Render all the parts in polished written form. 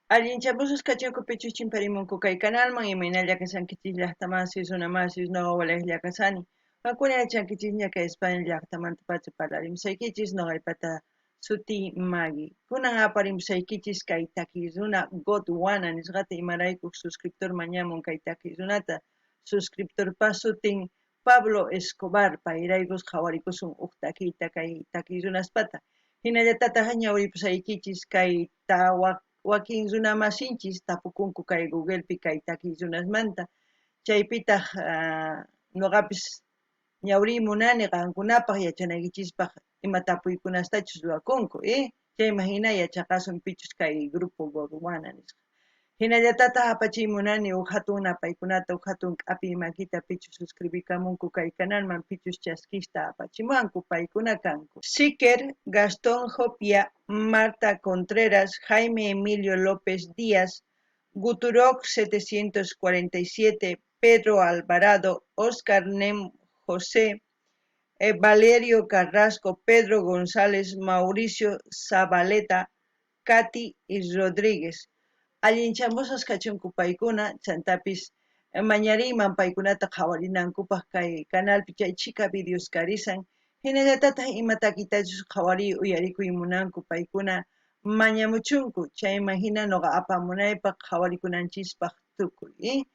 Allinchapusus kachaku pichuchin parimunku kay canalman imaynalla kasankichis llaqtamasis runamasis noqawalaq llaqasani. Wakuna yachankichis ña España llaqtamanta pacha parlarimsaykichis noqaypata suti Maggie. Kunan aparimsaykichis kay takiy runa Godwana nisqata imaraykuq suscriptor mañamun kay takiy runata. Suscriptor pasutin Pablo Escobar payraykus qhawarikusun uq takiyta kay takiy runaspata. Hinallatata ñawripusaykichis kay wakin runa masinchis tapukunku kay Googlepi kay takiy runasmanta chaypitaq ñuqapis ñawri munani qankunapaq yachanaykichispaq ima tapuykunastachus ruwakunku chayma hina yachaqasun pichus kay grupo Godwana nisqa. Hinallatata apachiymunani huk hatun napaykunata huk hatun k'api makita pichus suscribikamunku kay canalman pichus chaskista apachimanku paykuna kanku. Siker, Gastón Jopia, Marta Contreras, Jaime Emilio López Díaz, Guturoc 747, Pedro Alvarado, Oscar Nem José, Valerio Carrasco, Pedro González, Mauricio Zabaleta, Katy y Rodríguez. Allinchamusas kachunku paykuna chantapis mañariyman paykunata qhawarinankupaq kay canalpi chay chika videos karisan hinallatataq imatakitachus qhawariy uyarikuy munanku paykuna mañamuchunku chayma hina noqa apamunaypaq qhawarikunanchispak tukuy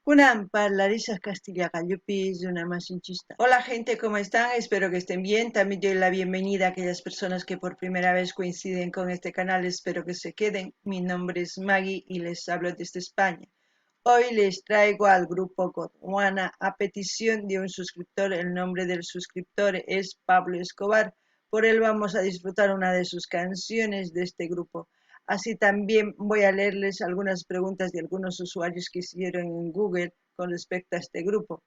kunan parlarisaq Castilla Gallupi runamasinchista. Hola gente, ¿cómo están? Espero que estén bien. También doy la bienvenida a aquellas personas que por primera vez coinciden con este canal. Espero que se queden. Mi nombre es Maggie y les hablo desde España. Hoy les traigo al grupo Godwana a petición de un suscriptor. El nombre del suscriptor es Pablo Escobar. Por él vamos a disfrutar una de sus canciones de este grupo. Así también voy a leerles algunas preguntas de algunos usuarios que hicieron en Google con respecto a este grupo.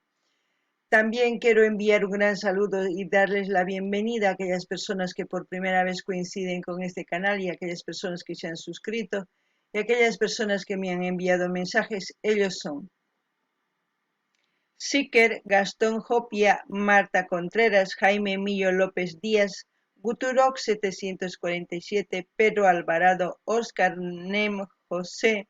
También quiero enviar un gran saludo y darles la bienvenida a aquellas personas que por primera vez coinciden con este canal y a aquellas personas que se han suscrito y a aquellas personas que me han enviado mensajes. Ellos son Siker, Gastón Jopia, Marta Contreras, Jaime Emilio López Díaz, Guturoc 747, Pedro Alvarado, Oscar Nem José,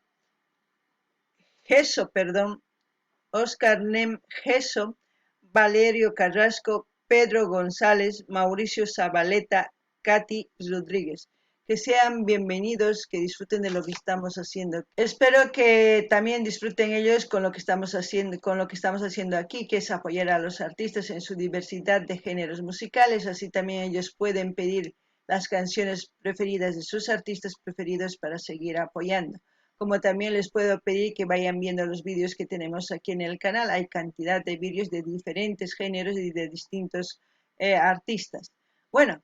Oscar Nem Gesso, Valerio Carrasco, Pedro González, Mauricio Zabaleta, Katy Rodríguez. Que sean bienvenidos, que disfruten de lo que estamos haciendo. Espero que también disfruten ellos con lo que estamos haciendo aquí, que es apoyar a los artistas en su diversidad de géneros musicales. Así también ellos pueden pedir las canciones preferidas de sus artistas preferidos para seguir apoyando. Como también les puedo pedir que vayan viendo los vídeos que tenemos aquí en el canal. Hay cantidad de vídeos de diferentes géneros y de distintos artistas. Bueno,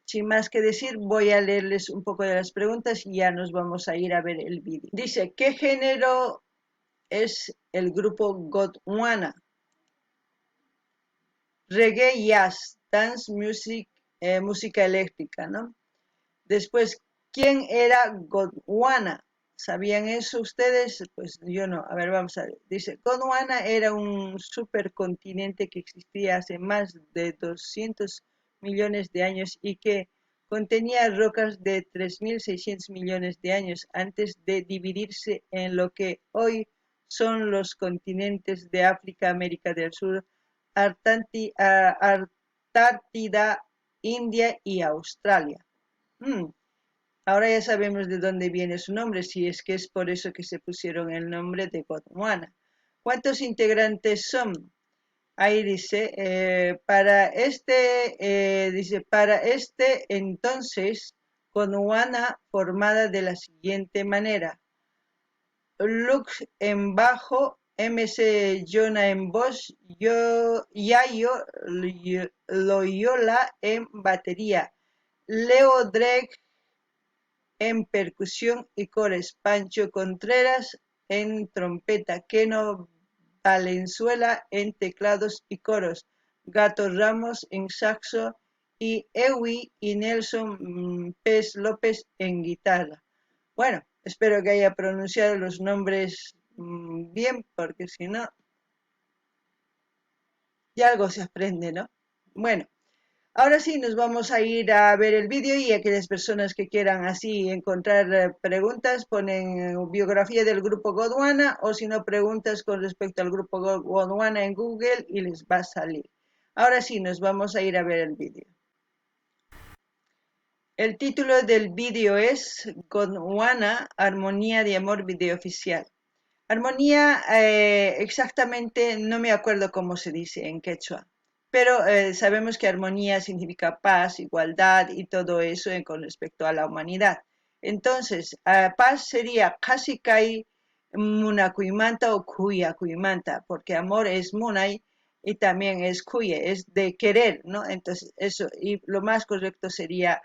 sin más que decir, voy a leerles un poco de las preguntas y ya nos vamos a ir a ver el vídeo. Dice, ¿qué género es el grupo Godwana? Reggae, jazz, dance music, música eléctrica, ¿no? Después, ¿quién era Gondwana? ¿Sabían eso ustedes? Pues yo no. A ver, vamos a ver. Dice, Gondwana era un supercontinente que existía hace más de 200 millones de años y que contenía rocas de 3.600 millones de años antes de dividirse en lo que hoy son los continentes de África, América del Sur, Antártida, India y Australia. Ahora ya sabemos de dónde viene su nombre, si es que es por eso que se pusieron el nombre de Gondwana. ¿Cuántos integrantes son? Ahí dice, para este entonces, Gondwana formada de la siguiente manera. Lux en bajo, MC Jonah en voz, Yayo Loyola en batería, Leo Drake en percusión y cores, Pancho Contreras en trompeta, Keno Valenzuela en teclados y coros, Gato Ramos en saxo y Ewi y Nelson Pez López en guitarra. Bueno, espero que haya pronunciado los nombres bien, porque si no, ya algo se aprende, ¿no? Bueno, Ahora sí, nos vamos a ir a ver el vídeo y aquellas personas que quieran así encontrar preguntas ponen biografía del grupo Gondwana o si no preguntas con respecto al grupo Gondwana en Google y les va a salir. Ahora sí, nos vamos a ir a ver el vídeo. El título del vídeo es Gondwana, Armonía de Amor Video Oficial. Armonía, exactamente no me acuerdo cómo se dice en quechua, pero sabemos que armonía significa paz, igualdad y todo eso con respecto a la humanidad. Entonces, paz sería casi kai munakuimanta o kuya kuimanta, porque amor es munay y también es kuye, es de querer, ¿no? Entonces, eso, y lo más correcto sería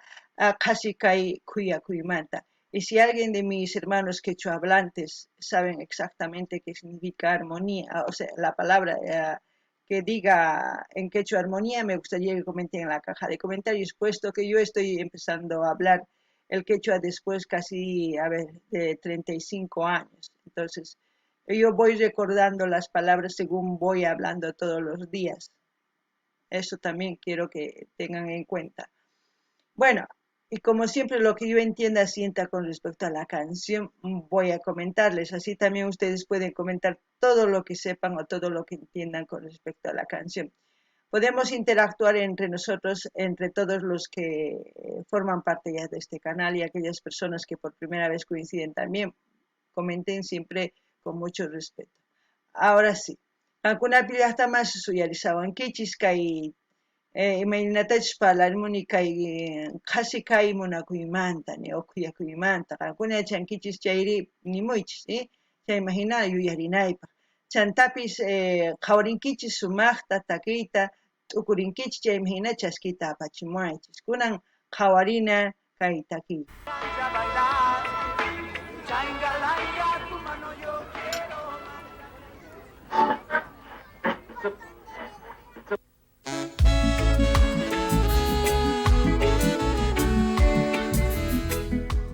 casi kai kuya kuimanta. Y si alguien de mis hermanos quechohablantes saben exactamente qué significa armonía, o sea, la palabra que diga en quechua armonía, me gustaría que comenten en la caja de comentarios, puesto que yo estoy empezando a hablar el quechua después casi, a ver, de 35 años. Entonces, yo voy recordando las palabras según voy hablando todos los días. Eso también quiero que tengan en cuenta. Bueno, y como siempre lo que yo entienda sienta con respecto a la canción, voy a comentarles. Así también ustedes pueden comentar todo lo que sepan o todo lo que entiendan con respecto a la canción. Podemos interactuar entre nosotros, entre todos los que forman parte ya de este canal y aquellas personas que por primera vez coinciden también. Comenten siempre con mucho respeto. Ahora sí. Alguna pila está más suyarizaban kichis kai imaynatachus parlarmuni kay qhasi kaymunakuymanta ni ukhuyakuymanta qankuna chankichis chayri nimuychis chay imagina yuyarinaypaq chantapis qhawrinkichis sumaqta takiyta t'ukurinkichis chaymi hina chaskita apachimuaychis kunan qhawarina kay takiyta.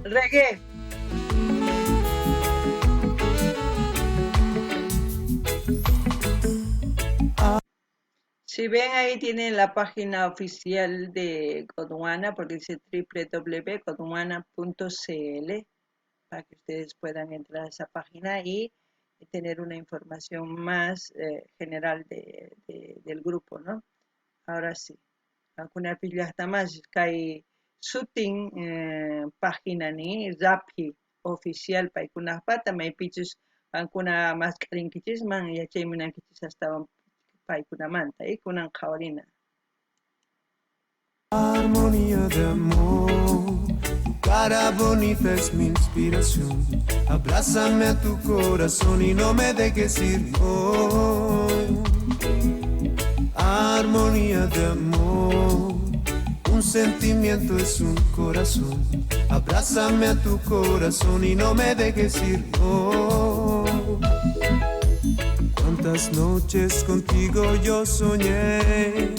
Reggae. Si ven ahí tienen la página oficial de Gondwana porque dice www.gondwana.cl para que ustedes puedan entrar a esa página y tener una información más general del grupo, ¿no? Ahora sí. Alguna pilla hasta más que hay shooting página ni rapi oficial para que pata me pichos alguna más carinquichis man y achai munanquichis hasta paikuna manta y kunan kaorina. Armonía de amor, tu cara bonita es mi inspiración. Abrázame a tu corazón y no me dejes ir. No. Armonía de amor, un sentimiento es un corazón. Abrázame a tu corazón y no me dejes ir. No. Cuántas noches contigo yo soñé,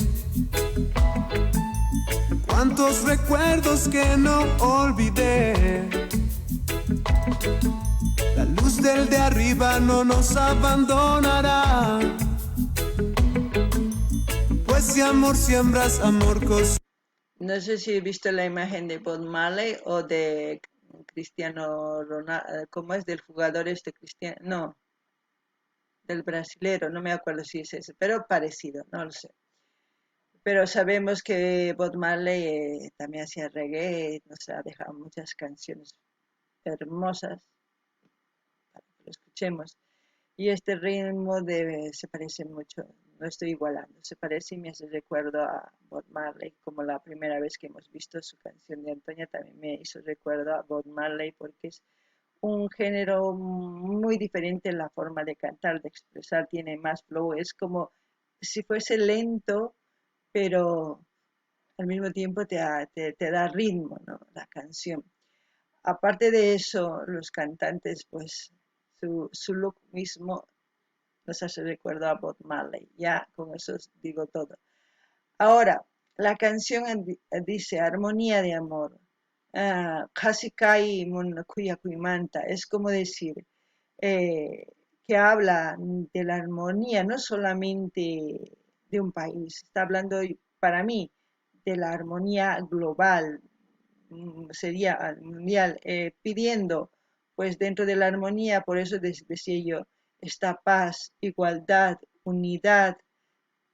cuántos recuerdos que no olvidé. La luz del de arriba no nos abandonará, pues si amor siembras, amor cosechas. No sé si he visto la imagen de Bob Marley o de Cristiano Ronaldo, ¿cómo es del jugador este Cristiano? No, del brasilero, no me acuerdo si es ese, pero parecido, no lo sé. Pero sabemos que Bob Marley también hacía reggae, nos ha dejado muchas canciones hermosas para que lo escuchemos. Y este ritmo se parece mucho, no estoy igualando, se parece y me hace recuerdo a Bob Marley, como la primera vez que hemos visto su canción de Antonia también me hizo recuerdo a Bob Marley porque es un género muy diferente en la forma de cantar, de expresar, tiene más flow, es como si fuese lento, pero al mismo tiempo te da ritmo, ¿no? La canción. Aparte de eso, los cantantes, pues su look mismo nos hace recuerdo a Bob Marley. Ya con eso digo todo. Ahora, la canción dice Armonía de Amor. Casi kai mun kuya kuimanta. Es como decir eh, que habla de la armonía, no solamente de un país. Está hablando para mí de la armonía global, sería mundial, pidiendo, pues dentro de la armonía, por eso decía yo, esta paz, igualdad, unidad,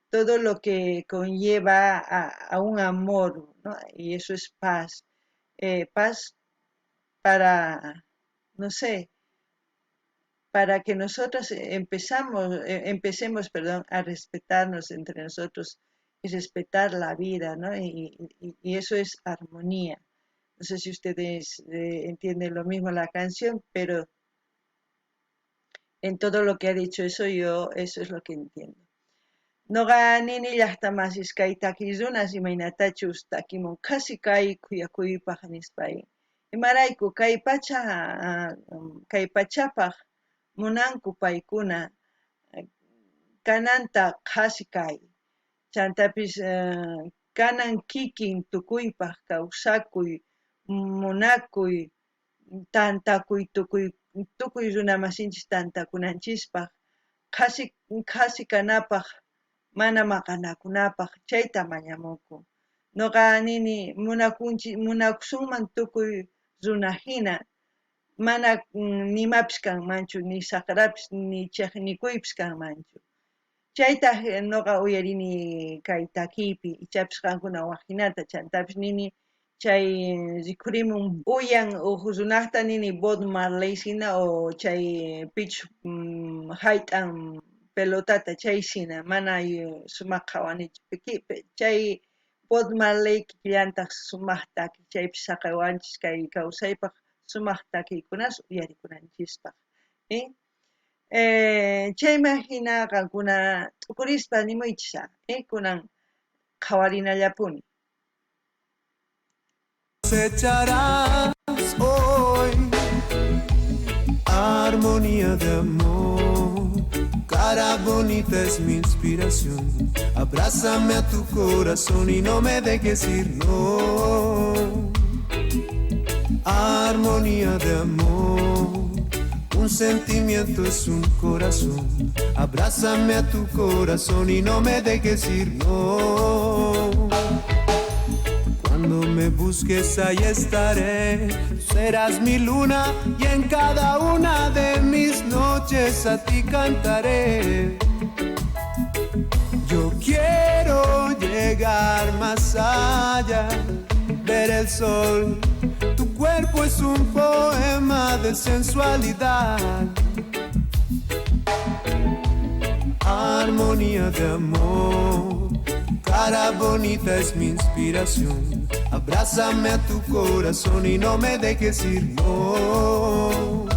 todo lo que conlleva a un amor, ¿no? Y eso es paz. Paz para, no sé, para que nosotros empecemos, perdón, a respetarnos entre nosotros y respetar la vida, ¿no? Y eso es armonía. No sé si ustedes entienden lo mismo la canción, pero en todo lo que ha dicho eso es lo que entiendo. Noqa nini llaqtamasis kay takirunas imaynatachus takimun qasi kay kuyakuypaq nispay. Imarayku kay pachapaq munanku paykuna kananta qasi kay. Chantapis kanan kikin tukuypaq kawsakuy, munakuy, tantakuy tukuy runa masinchis tantakunanchispaq qasi kanapaq mana maqanakunapaq chayta mañamuku. Noqa nini munakusunman tukuy runa hina mana nimapis kanmanchu, ni saqrapis, ni chiqnikuypis kanmanchu. Chayta noqa uyarini kay takiypi, ichapis qankuna waqhinata chantapis nini chay rikhurimun uyan runaqta nini Bob Marley sina o chay pitch hayt'an pelotata chay sina mana sumaq qhawanichu chay Bob Marley llantaq sumaq taki chaypis saqawanchis kay kawsaypaq sumaq takiykunas uyarikunanchispaq. Chayman hina qankuna t'ukurispa nimuychisa, kunan qhawarinallapuni. Cosecharás hoy armonía de amor, cara bonita es mi inspiración, abrázame a tu corazón y no me dejes ir, no. Armonía de amor, un sentimiento es un corazón, abrázame a tu corazón y no me dejes ir, no. Cuando me busques ahí estaré, serás mi luna y en cada una de mis noches a ti cantaré. Yo quiero llegar más allá, ver el sol, tu cuerpo es un poema de sensualidad. Armonía de amor, cara bonita es mi inspiración, abrázame a tu corazón y no me dejes ir, no.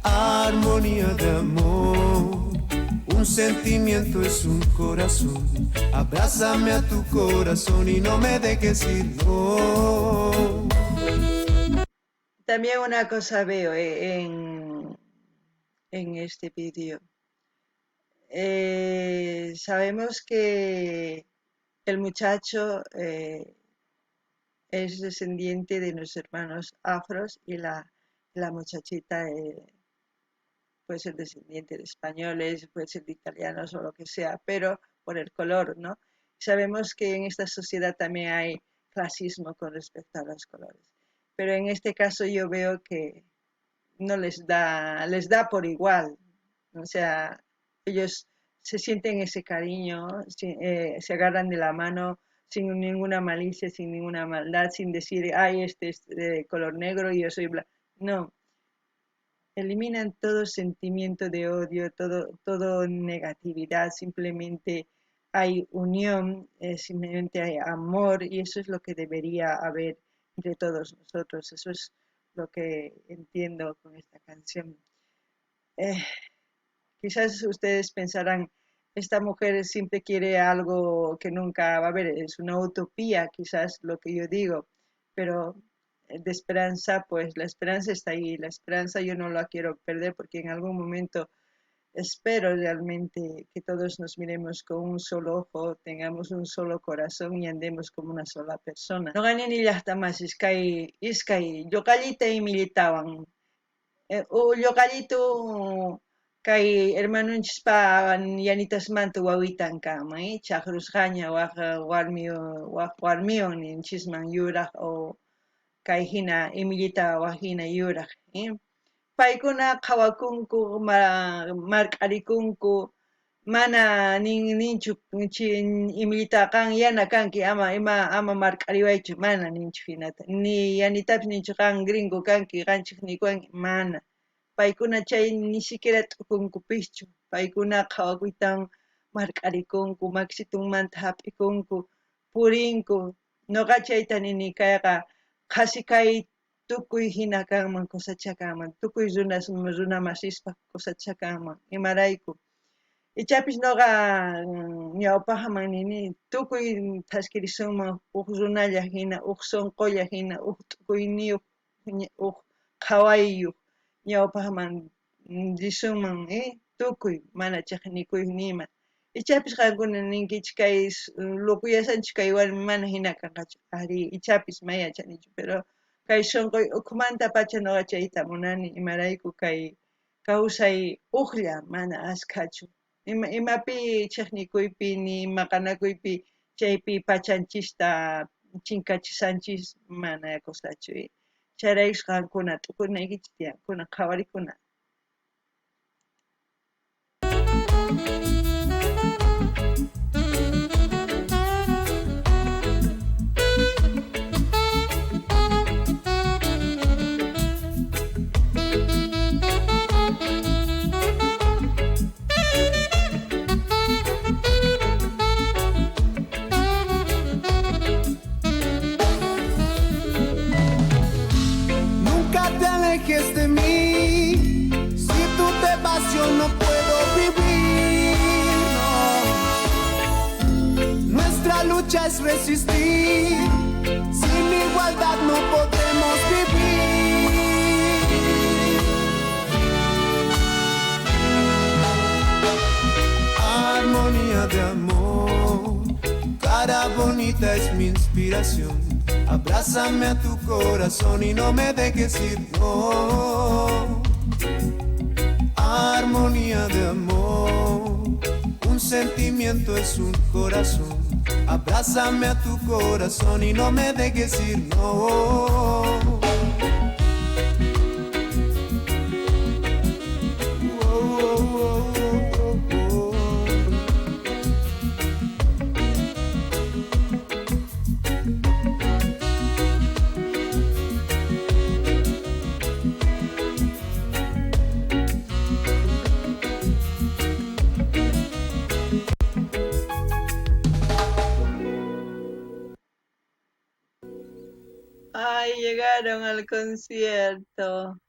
Armonía de amor, un sentimiento es un corazón, abrázame a tu corazón y no me dejes ir, no. También una cosa veo en este vídeo. Sabemos que el muchacho es descendiente de los hermanos afros y la muchachita puede ser descendiente de españoles, puede ser de italianos o lo que sea, pero por el color, ¿no? Sabemos que en esta sociedad también hay clasismo con respecto a los colores, pero en este caso yo veo que no les da por igual, o sea, ellos se sienten ese cariño, se agarran de la mano sin ninguna malicia, sin ninguna maldad, sin decir, ay, este es de color negro y yo soy blanco. No, eliminan todo sentimiento de odio, todo negatividad, simplemente hay unión, simplemente hay amor y eso es lo que debería haber entre todos nosotros. Eso es lo que entiendo con esta canción. Quizás ustedes pensarán, esta mujer siempre quiere algo que nunca va a haber, es una utopía quizás lo que yo digo, pero de esperanza, pues la esperanza está ahí, la esperanza yo no la quiero perder porque en algún momento espero realmente que todos nos miremos con un solo ojo, tengamos un solo corazón y andemos como una sola persona. No gané ni las tamas, iskay, yo callita y militawan. Yo callito Kay hermanunchikpa yanitasmanta wawitan kanman, chaqrusqaña waq warmiwan ninchisman yuraq o kay hina Emilita waqhina yuraq, paykuna qhawakunku mark'arikunku mana ninchu Emilita qan yana kanki ama mark'ariwaychu mana ninchu hinata ni yanitapish ninchu qan gringo kanki qanchik niwanki mana paykuna chay ni siquiera t'ukunkupischu paykuna qhawakuytan mark'arikunku maksitunmanta hap'ikunku purinku ñuqa chayta nini kayqa qasi kay tukuy hina kanman cosecha kanman tukuy runa masispa cosecha kanman imarayku ichapish ñuqa ñawpaqman nini tukuy taskirisunman huk runalla hina huk sunqulla hina huk t'ukuyniyuq huk qhawayuq ñawpaqman risunman tukuy mana chiqnikuyuq nima ichapish qankuna ninkichik kay lupuyashanchik kay warmi mana hina kanqachu ari ichapish maya chanichu pero kay sunquy ukmanta pacha ñuqa chayta munani imarayku kay kawsay uklla mana askhachu imapi chiqnikuypi ni maqanakuypi chaypi pachanchista chinkachishanchis mana kusachu chayraykush qankuna t'ukunaykichis tiyankuna qhawarikuna. De mí, si tú te vas yo no puedo vivir, no. Nuestra lucha es resistir, sin igualdad no podremos vivir. Armonía de amor, cara bonita es mi inspiración. Abrázame a tu corazón y no me dejes ir, no. Armonía de amor, un sentimiento es un corazón. Abrázame a tu corazón y no me dejes ir, no. Ay, llegaron al concierto.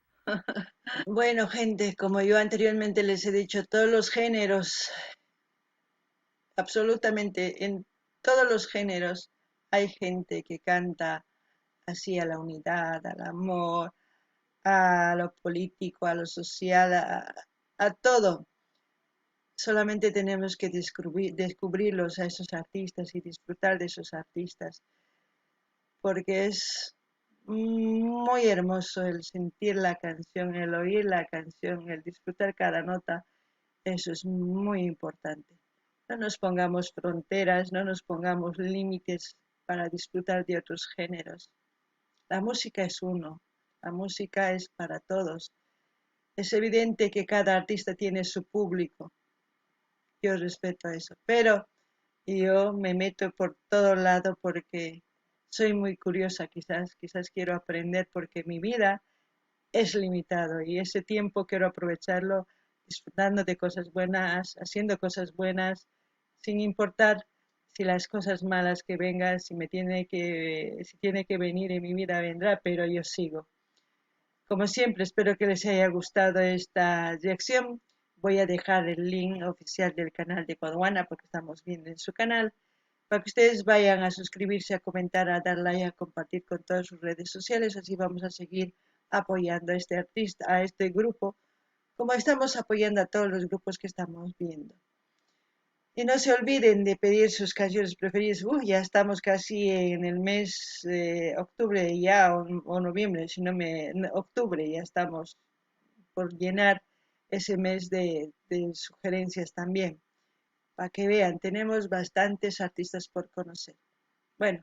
Bueno, gente, como yo anteriormente les he dicho, todos los géneros, absolutamente en todos los géneros, hay gente que canta así a la unidad, al amor, a lo político, a lo social, a todo. Solamente tenemos que descubrirlos a esos artistas y disfrutar de esos artistas, porque es muy hermoso el sentir la canción, el oír la canción, el disfrutar cada nota, eso es muy importante. No nos pongamos fronteras, no nos pongamos límites para disfrutar de otros géneros. La música es uno, la música es para todos. Es evidente que cada artista tiene su público, yo respeto eso, pero yo me meto por todo lado porque soy muy curiosa, quizás quiero aprender porque mi vida es limitado y ese tiempo quiero aprovecharlo disfrutando de cosas buenas, haciendo cosas buenas, sin importar si las cosas malas que vengan, si tiene que venir en mi vida vendrá, pero yo sigo. Como siempre, espero que les haya gustado esta reacción. Voy a dejar el link oficial del canal de Coduana porque estamos viendo en su canal para que ustedes vayan a suscribirse, a comentar, a dar like, a compartir con todas sus redes sociales. Así vamos a seguir apoyando a este artista, a este grupo, como estamos apoyando a todos los grupos que estamos viendo. Y no se olviden de pedir sus canciones preferidas. Ya estamos casi en el mes de octubre ya o noviembre, octubre ya estamos por llenar ese mes de sugerencias también. Para que vean, tenemos bastantes artistas por conocer. Bueno,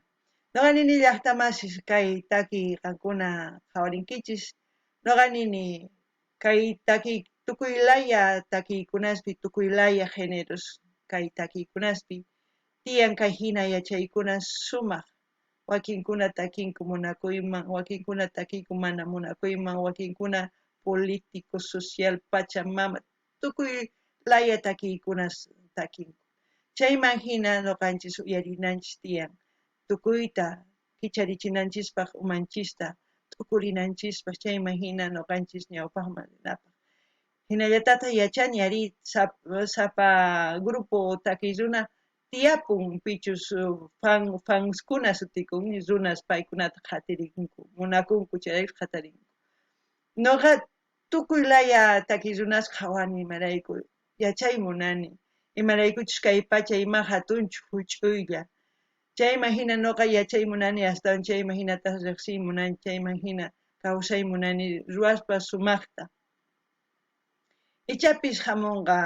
no ganini llaqtamasis kay taki qankuna qhawarinkichis, no ganini kay taki tukuylaya takiykunaspi tukuylaya géneros kay takiykunaspi tiyan kay hina yachaykuna sumaq wakinkuna takinku munakuyman, wakinkuna takinku mana munakuyman, wakinkuna político, social, pachamama, tukuylaya takiykunas takinku. Chayman hina noqanchis uyarinanchis tiyan tukuyta kicharichinanchispaq umanchista t'ukurinanchispaq chayman hina noqanchis ñawpaqman rinapaq. Hinallatataq yachani ari sapa grupo takiy runa tiyapun pichus fanskuna sutikun runas paykunata qatirinku munakunku chayqa qatarinku. Noqa tukuylaya takiy runas qhawani imarayku yachay munani imaraykuchus kay pacha ima hatunchu huch'uylla. Chayman hina noqa yachay munani astawan chayman hinata riqsiy munani chayman hina kawsay munani ruwaspa sumaqta. Ichapis hamunqa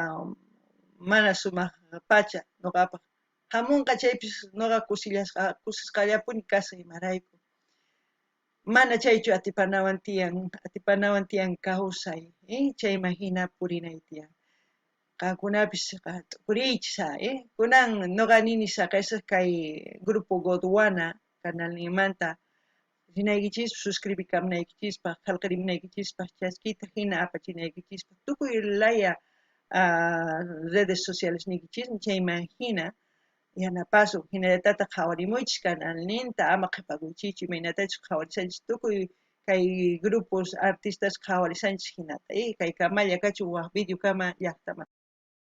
mana sumaq pacha noqapaq. Hamunqa chaypis noqa kusisqallapuni kasaq imarayku. Mana chaychu atipanawan tiyan kawsay, chayman hina purinay tiyan. Qankunapis t'ukuriychis kunan noqa nini saqaysaq kay grupo Gondwana canalninmanta rinaykichis suscribikamunaykichispaq qillqirimunaykichispaq chaskita hina apachinaykichispaq tukuylaya redes sociales niykichismi chayman hina yanapasun hinallatataq qhawarimuychis canalninta ama qhipakuychiychu imaynatachus qhawarisanchis tukuy kay grupos artistas qhawarisanchis hinata kay kamalla kachun waq videokama llaqtaman.